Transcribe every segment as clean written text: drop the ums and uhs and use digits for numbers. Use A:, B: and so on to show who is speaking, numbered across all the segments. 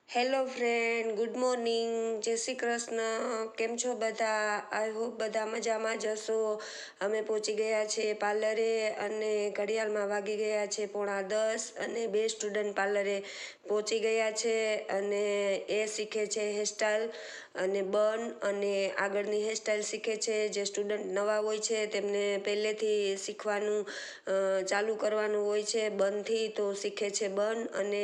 A: Hello friend, good morning, જય શ્રી કૃષ્ણ. કેમ છો બધા? આઈ હોપ બધા મજામાં જ હશો. અમે પહોંચી ગયા છે પાર્લરે અને ઘડિયાળમાં વાગી ગયા છે 9:30 અને 2 સ્ટુડન્ટ પાર્લરે પહોંચી ગયા છે અને એ શીખે છે હેરસ્ટાઈલ અને બન અને આગળની હેરસ્ટાઈલ શીખે છે. જે સ્ટુડન્ટ નવા હોય છે તેમને પહેલેથી શીખવાનું ચાલુ કરવાનું હોય છે બનથી, તો શીખે છે બન અને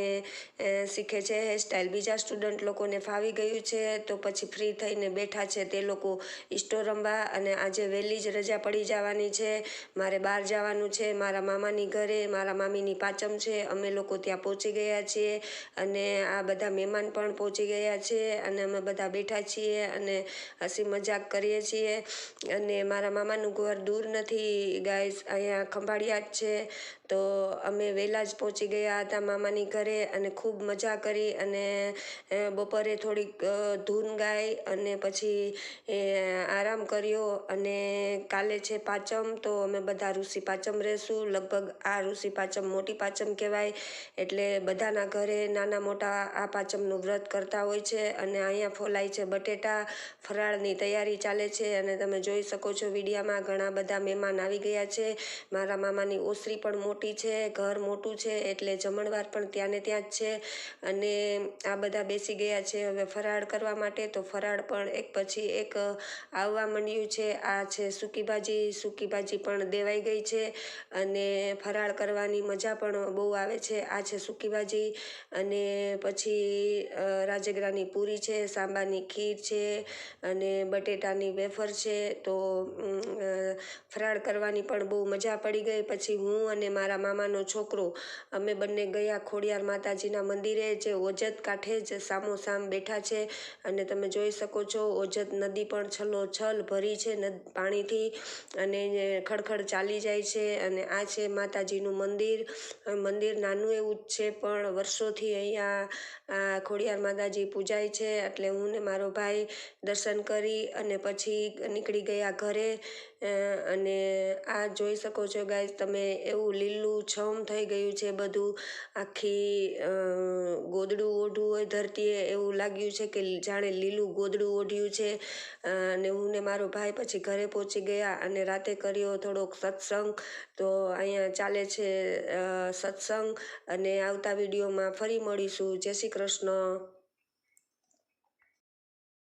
A: શીખે છે હેરસ્ટાઈલ. બીજા સ્ટુડન્ટ લોકોને ફાવી ગયું છે તો પછી ફ્રી થઈને બેઠા છે તે લોકો ઇસ્ટો રમવા. અને આજે વહેલી જ રજા પડી જવાની છે. મારે બહાર જવાનું છે મારા મામાની ઘરે. મારા મામીની પાંચમ છે, અમે લોકો ત્યાં પહોંચી ગયા છીએ અને આ બધા મહેમાન પણ પહોંચી ગયા છે અને અમે બધા બેઠા છીએ અને હસી મજાક કરીએ છીએ. અને મારા મામાનું ઘર દૂર નથી ગાઈસ, અહીંયા ખંભાળિયા જ છે. તો અમે વહેલા જ પહોંચી ગયા હતા મામાની ઘરે અને ખૂબ મજા કરી અને બપોરે થોડીક ધૂન ગાઈ અને પછી આરામ કર્યો. અને કાલે છે પાંચમ, તો અમે બધા ઋષિ પાંચમ રહેશું. લગભગ આ ઋષિ પાંચમ મોટી પાંચમ કહેવાય, એટલે બધાના ઘરે નાના મોટા આ પાંચમનું વ્રત કરતા હોય છે. અને અહીંયા ફોલાય છે બટેટા, ફરાળની તૈયારી ચાલે છે અને તમે જોઈ શકો છો વિડીયામાં ઘણા બધા મહેમાન આવી ગયા છે. મારા મામાની ઓસરી પણ મોટી છે, ઘર મોટું છે એટલે જમણવાર પણ ત્યાં ને ત્યાં જ છે. અને આ બધા બેસી ગયા છે હવે ફરાળ કરવા માટે. તો ફરાળ પણ એક પછી એક આવવા માંડ્યું છે. આ છે સૂકી ભાજી પણ દેવાઈ ગઈ છે અને ફરાળ કરવાની મજા પણ બહુ આવે છે. આ છે સૂકી ભાજી અને પછી રાજગરાની પૂરી છે, સાંબારની ખીર છે અને બટેટાની વેફર છે. તો ફરાળ કરવાની પણ બહુ મજા પડી ગઈ. પછી હું અને મારા મામાનો છોકરો અમે બંને ગયા ખોડિયાર માતાજીના મંદિરે, જે ઓજત કાંઠે જ સામોસામ બેઠા છે. અને તમે જોઈ શકો છો ઓજત નદી પણ છલોછલ ભરી છે પાણીથી અને ખડખડ ચાલી જાય છે. અને આ છે માતાજીનું મંદિર નાનું એવું જ છે પણ વર્ષોથી અહીંયા ખોડિયાર માતાજી પૂજાય છે. એટલે હું ને મારો ભાઈ દર્શન કરી અને પછી નીકળી ગયા ઘરે. અને આ જોઈ શકો છો ગાઈસ તમે, એવું લીલું છમ થઈ ગયું છે બધું. આખી ગોદડું ઓઢવું હોય ધરતીએ એવું લાગ્યું છે કે જાણે લીલું ગોદડું ઓઢ્યું છે. અને હું ને મારો ભાઈ પછી ઘરે પહોંચી ગયા અને રાતે કર્યો થોડોક સત્સંગ. તો અહીંયા ચાલે છે સત્સંગ અને આવતા વિડીયોમાં ફરી મળીશું. જય શ્રી કૃષ્ણ.